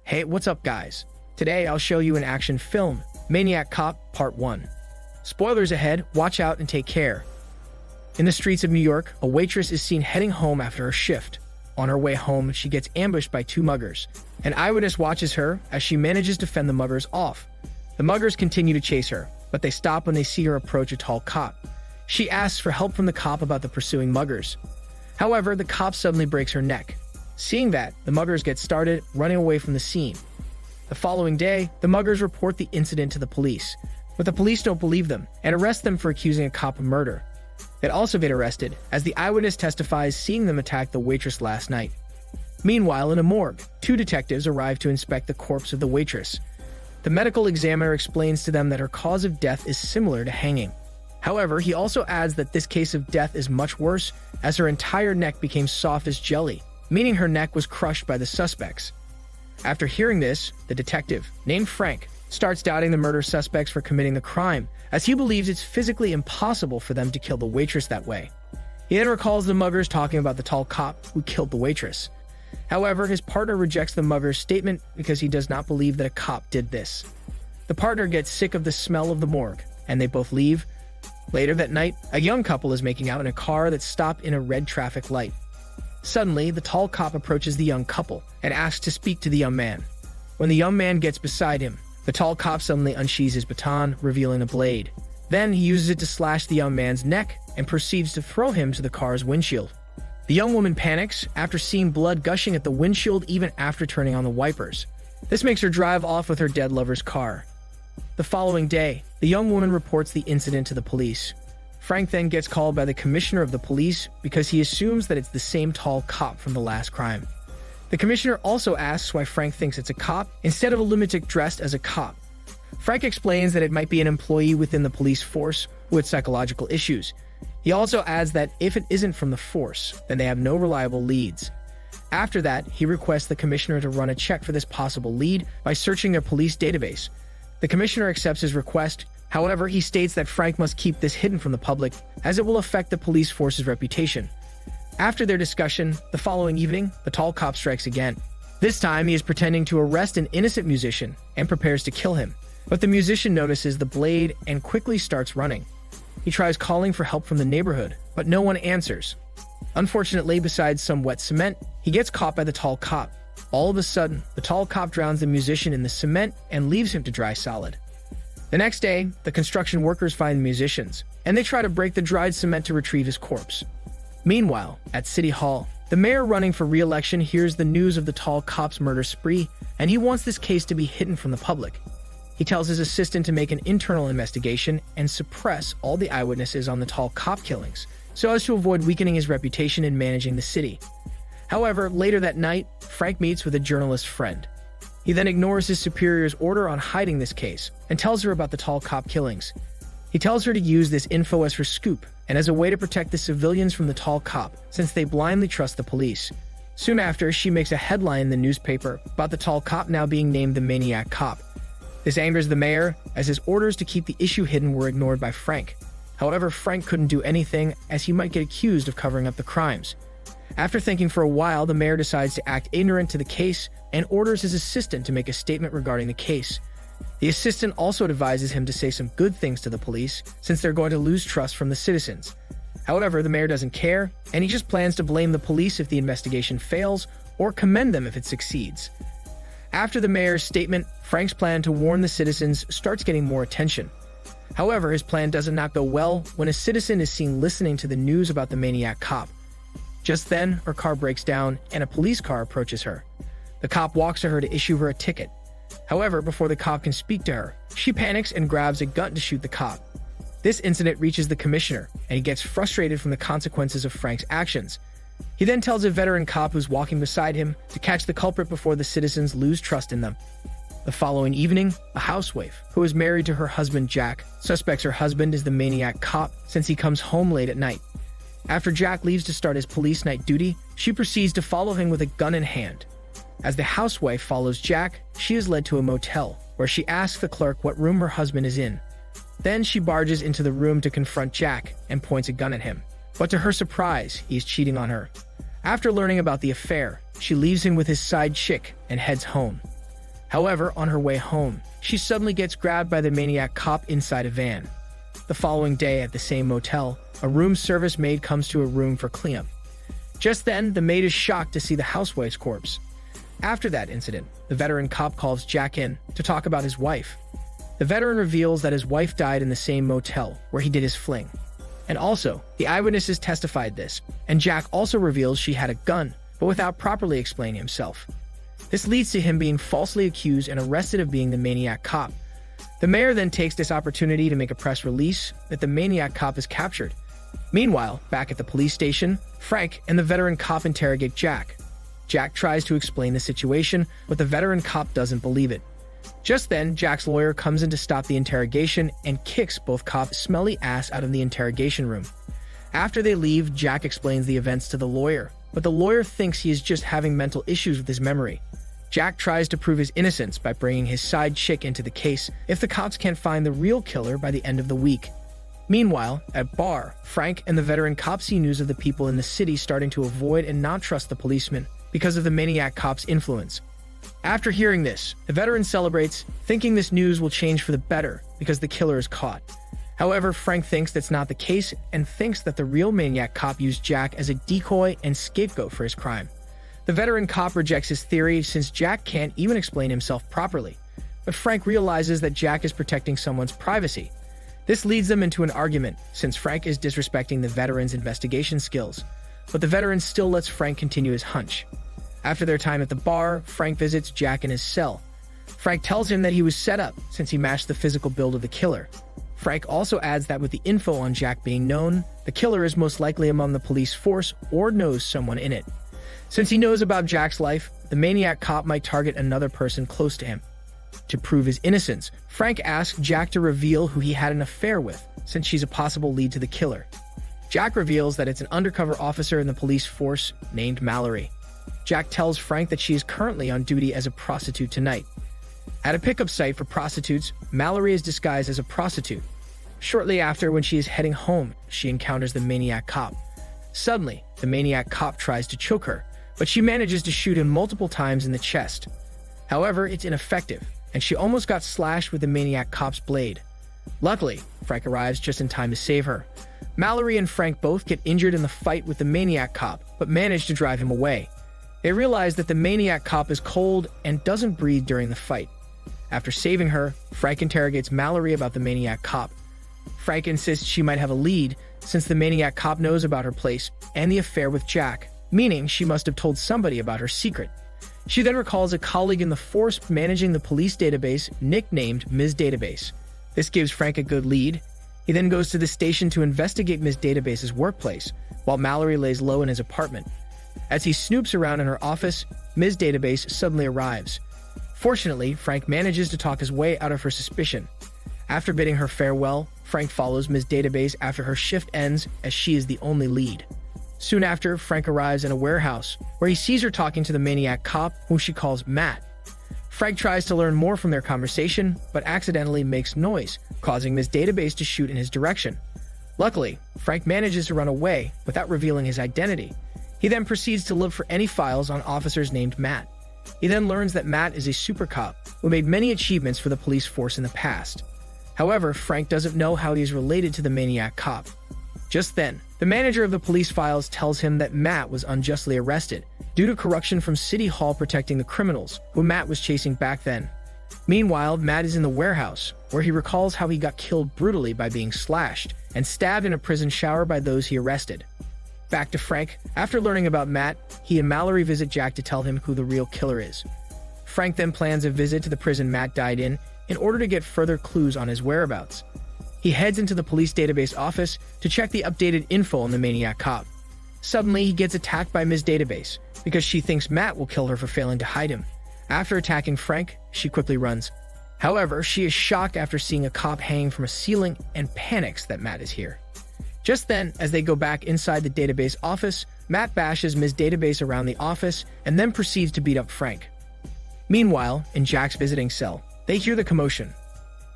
Hey, what's up guys? Today I'll show you an action film, Maniac Cop Part 1. Spoilers ahead, watch out and take care. In the streets of New York, a waitress is seen heading home after her shift. On her way home, she gets ambushed by two muggers. An eyewitness watches her as she manages to fend the muggers off. The muggers continue to chase her, but they stop when they see her approach a tall cop. She asks for help from the cop about the pursuing muggers. However, the cop suddenly breaks her neck. Seeing that, the muggers get started running away from the scene. The following day, the muggers report the incident to the police, but the police don't believe them and arrest them for accusing a cop of murder. They'd also been arrested, as the eyewitness testifies seeing them attack the waitress last night. Meanwhile, in a morgue, two detectives arrive to inspect the corpse of the waitress. The medical examiner explains to them that her cause of death is similar to hanging. However, he also adds that this case of death is much worse, as her entire neck became soft as jelly, meaning her neck was crushed by the suspects. After hearing this, the detective, named Frank, starts doubting the murder suspects for committing the crime, as he believes it's physically impossible for them to kill the waitress that way. He then recalls the muggers talking about the tall cop who killed the waitress. However, his partner rejects the mugger's statement because he does not believe that a cop did this. The partner gets sick of the smell of the morgue, and they both leave. Later that night, a young couple is making out in a car that's stopped in a red traffic light. Suddenly, the tall cop approaches the young couple and asks to speak to the young man. When the young man gets beside him, the tall cop suddenly unsheathes his baton, revealing a blade. Then he uses it to slash the young man's neck and proceeds to throw him to the car's windshield. The young woman panics after seeing blood gushing at the windshield even after turning on the wipers. This makes her drive off with her dead lover's car. The following day, the young woman reports the incident to the police. Frank then gets called by the commissioner of the police because he assumes that it's the same tall cop from the last crime. The commissioner also asks why Frank thinks it's a cop instead of a lunatic dressed as a cop. Frank explains that it might be an employee within the police force with psychological issues. He also adds that if it isn't from the force, then they have no reliable leads. After that, he requests the commissioner to run a check for this possible lead by searching their police database. The commissioner accepts his request. However, he states that Frank must keep this hidden from the public, as it will affect the police force's reputation. After their discussion, the following evening, the tall cop strikes again. This time, he is pretending to arrest an innocent musician and prepares to kill him, but the musician notices the blade and quickly starts running. He tries calling for help from the neighborhood, but no one answers. Unfortunately, besides some wet cement, he gets caught by the tall cop. All of a sudden, the tall cop drowns the musician in the cement and leaves him to dry solid. The next day, the construction workers find the musicians, and they try to break the dried cement to retrieve his corpse. Meanwhile, at City Hall, the mayor running for re-election hears the news of the tall cop's murder spree, and he wants this case to be hidden from the public. He tells his assistant to make an internal investigation and suppress all the eyewitnesses on the tall cop killings, so as to avoid weakening his reputation in managing the city. However, later that night, Frank meets with a journalist friend. He then ignores his superior's order on hiding this case and tells her about the tall cop killings. He tells her to use this info as her scoop and as a way to protect the civilians from the tall cop, since they blindly trust the police. Soon after, she makes a headline in the newspaper about the tall cop now being named the Maniac Cop. This angers the mayor, as his orders to keep the issue hidden were ignored by Frank. However, Frank couldn't do anything, as he might get accused of covering up the crimes. After thinking for a while, the mayor decides to act ignorant to the case and orders his assistant to make a statement regarding the case. The assistant also advises him to say some good things to the police, since they're going to lose trust from the citizens. However, the mayor doesn't care, and he just plans to blame the police if the investigation fails, or commend them if it succeeds. After the mayor's statement, Frank's plan to warn the citizens starts getting more attention. However, his plan does not go well when a citizen is seen listening to the news about the Maniac Cop. Just then, her car breaks down, and a police car approaches her. The cop walks to her to issue her a ticket. However, before the cop can speak to her, she panics and grabs a gun to shoot the cop. This incident reaches the commissioner, and he gets frustrated from the consequences of Frank's actions. He then tells a veteran cop who's walking beside him to catch the culprit before the citizens lose trust in them. The following evening, a housewife, who is married to her husband Jack, suspects her husband is the Maniac Cop since he comes home late at night. After Jack leaves to start his police night duty, she proceeds to follow him with a gun in hand. As the housewife follows Jack, she is led to a motel, where she asks the clerk what room her husband is in. Then she barges into the room to confront Jack and points a gun at him. But to her surprise, he's cheating on her. After learning about the affair, she leaves him with his side chick and heads home. However, on her way home, she suddenly gets grabbed by the maniac cop inside a van. The following day at the same motel, a room service maid comes to a room for cleanup. Just then, the maid is shocked to see the housewife's corpse. After that incident, the veteran cop calls Jack in to talk about his wife. The veteran reveals that his wife died in the same motel where he did his fling. And also, the eyewitnesses testified this, and Jack also reveals she had a gun, but without properly explaining himself. This leads to him being falsely accused and arrested of being the maniac cop. The mayor then takes this opportunity to make a press release that the maniac cop is captured. Meanwhile, back at the police station, Frank and the veteran cop interrogate Jack. Jack tries to explain the situation, but the veteran cop doesn't believe it. Just then, Jack's lawyer comes in to stop the interrogation and kicks both cops' smelly ass out of the interrogation room. After they leave, Jack explains the events to the lawyer, but the lawyer thinks he is just having mental issues with his memory. Jack tries to prove his innocence by bringing his side chick into the case if the cops can't find the real killer by the end of the week. Meanwhile, at a bar, Frank and the veteran cop see news of the people in the city starting to avoid and not trust the policeman because of the maniac cop's influence. After hearing this, the veteran celebrates, thinking this news will change for the better because the killer is caught. However, Frank thinks that's not the case and thinks that the real maniac cop used Jack as a decoy and scapegoat for his crime. The veteran cop rejects his theory since Jack can't even explain himself properly. But Frank realizes that Jack is protecting someone's privacy. This leads them into an argument since Frank is disrespecting the veteran's investigation skills. But the veteran still lets Frank continue his hunch. After their time at the bar, Frank visits Jack in his cell. Frank tells him that he was set up since he matched the physical build of the killer. Frank also adds that with the info on Jack being known, the killer is most likely among the police force or knows someone in it. Since he knows about Jack's life, the maniac cop might target another person close to him. To prove his innocence, Frank asks Jack to reveal who he had an affair with, since she's a possible lead to the killer. Jack reveals that it's an undercover officer in the police force named Mallory. Jack tells Frank that she is currently on duty as a prostitute tonight. At a pickup site for prostitutes, Mallory is disguised as a prostitute. Shortly after, when she is heading home, she encounters the maniac cop. Suddenly, the maniac cop tries to choke her, but she manages to shoot him multiple times in the chest. However, it's ineffective, and she almost got slashed with the maniac cop's blade. Luckily, Frank arrives just in time to save her. Mallory and Frank both get injured in the fight with the maniac cop, but manage to drive him away. They realize that the maniac cop is cold and doesn't breathe during the fight. After saving her, Frank interrogates Mallory about the maniac cop. Frank insists she might have a lead, since the maniac cop knows about her place and the affair with Jack, meaning she must have told somebody about her secret. She then recalls a colleague in the force managing the police database, nicknamed Ms. Database. This gives Frank a good lead. He then goes to the station to investigate Ms. Database's workplace, while Mallory lays low in his apartment. As he snoops around in her office, Ms. Database suddenly arrives. Fortunately, Frank manages to talk his way out of her suspicion. After bidding her farewell, Frank follows Ms. Database after her shift ends, as she is the only lead. Soon after, Frank arrives in a warehouse, where he sees her talking to the maniac cop, whom she calls Matt. Frank tries to learn more from their conversation, but accidentally makes noise, causing Ms. Database to shoot in his direction. Luckily, Frank manages to run away without revealing his identity. He then proceeds to look for any files on officers named Matt. He then learns that Matt is a super cop who made many achievements for the police force in the past. However, Frank doesn't know how he is related to the maniac cop. Just then, the manager of the police files tells him that Matt was unjustly arrested due to corruption from City Hall protecting the criminals who Matt was chasing back then. Meanwhile, Matt is in the warehouse, where he recalls how he got killed brutally by being slashed and stabbed in a prison shower by those he arrested. Back to Frank. After learning about Matt, he and Mallory visit Jack to tell him who the real killer is. Frank then plans a visit to the prison Matt died in order to get further clues on his whereabouts. He heads into the police database office to check the updated info on the maniac cop. Suddenly, he gets attacked by Ms. Database because she thinks Matt will kill her for failing to hide him. After attacking Frank, she quickly runs. However, she is shocked after seeing a cop hanging from a ceiling and panics that Matt is here. Just then, as they go back inside the database office, Matt bashes Ms. Database around the office and then proceeds to beat up Frank. Meanwhile, in Jack's visiting cell, they hear the commotion.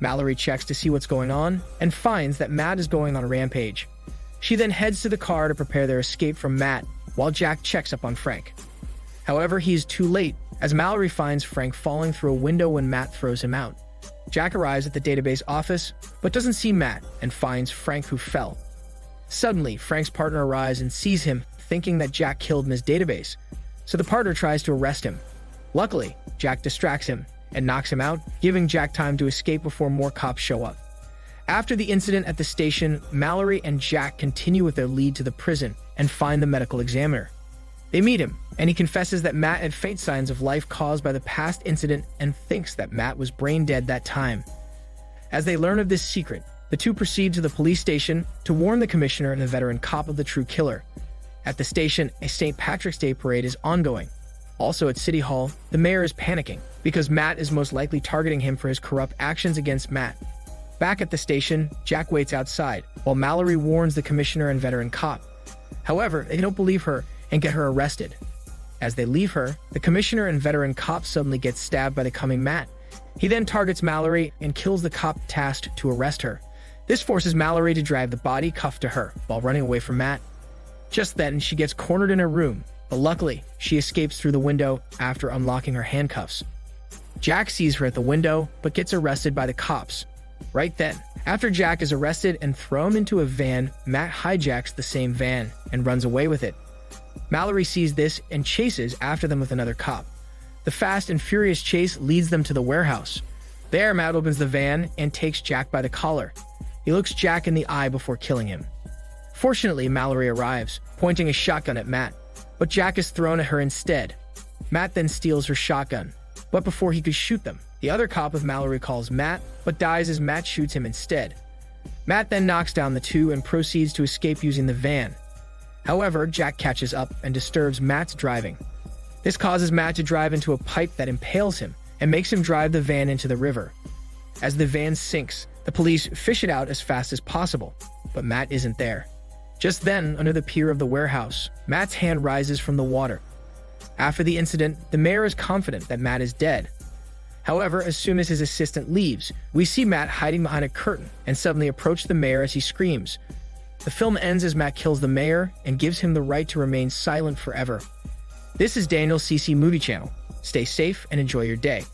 Mallory checks to see what's going on and finds that Matt is going on a rampage. She then heads to the car to prepare their escape from Matt, while Jack checks up on Frank. However, he is too late, as Mallory finds Frank falling through a window when Matt throws him out. Jack arrives at the database office, but doesn't see Matt and finds Frank, who fell. Suddenly, Frank's partner arrives and sees him, thinking that Jack killed in his database, so the partner tries to arrest him. Luckily, Jack distracts him and knocks him out, giving Jack time to escape before more cops show up. After the incident at the station, Mallory and Jack continue with their lead to the prison and find the medical examiner. They meet him, and he confesses that Matt had faint signs of life caused by the past incident and thinks that Matt was brain dead that time. As they learn of this secret, the two proceed to the police station to warn the commissioner and the veteran cop of the true killer. At the station, a St. Patrick's Day parade is ongoing. Also at City Hall, the mayor is panicking because Matt is most likely targeting him for his corrupt actions against Matt. Back at the station, Jack waits outside, while Mallory warns the commissioner and veteran cop. However, they don't believe her and get her arrested. As they leave her, the commissioner and veteran cop suddenly get stabbed by the coming Matt. He then targets Mallory and kills the cop tasked to arrest her. This forces Mallory to drive the body cuffed to her while running away from Matt. Just then, she gets cornered in her room, but luckily, she escapes through the window after unlocking her handcuffs. Jack sees her at the window, but gets arrested by the cops. Right then, after Jack is arrested and thrown into a van, Matt hijacks the same van and runs away with it. Mallory sees this and chases after them with another cop. The fast and furious chase leads them to the warehouse. There, Matt opens the van and takes Jack by the collar. He looks Jack in the eye before killing him. Fortunately, Mallory arrives, pointing a shotgun at Matt, but Jack is thrown at her instead. Matt then steals her shotgun, but before he could shoot them, the other cop of Mallory calls Matt, but dies as Matt shoots him instead. Matt then knocks down the two and proceeds to escape using the van. However, Jack catches up and disturbs Matt's driving. This causes Matt to drive into a pipe that impales him and makes him drive the van into the river. As the van sinks, the police fish it out as fast as possible, but Matt isn't there. Just then, under the pier of the warehouse, Matt's hand rises from the water. After the incident, the mayor is confident that Matt is dead. However, as soon as his assistant leaves, we see Matt hiding behind a curtain and suddenly approach the mayor as he screams. The film ends as Matt kills the mayor and gives him the right to remain silent forever. This is Daniel CC Movie Channel. Stay safe and enjoy your day.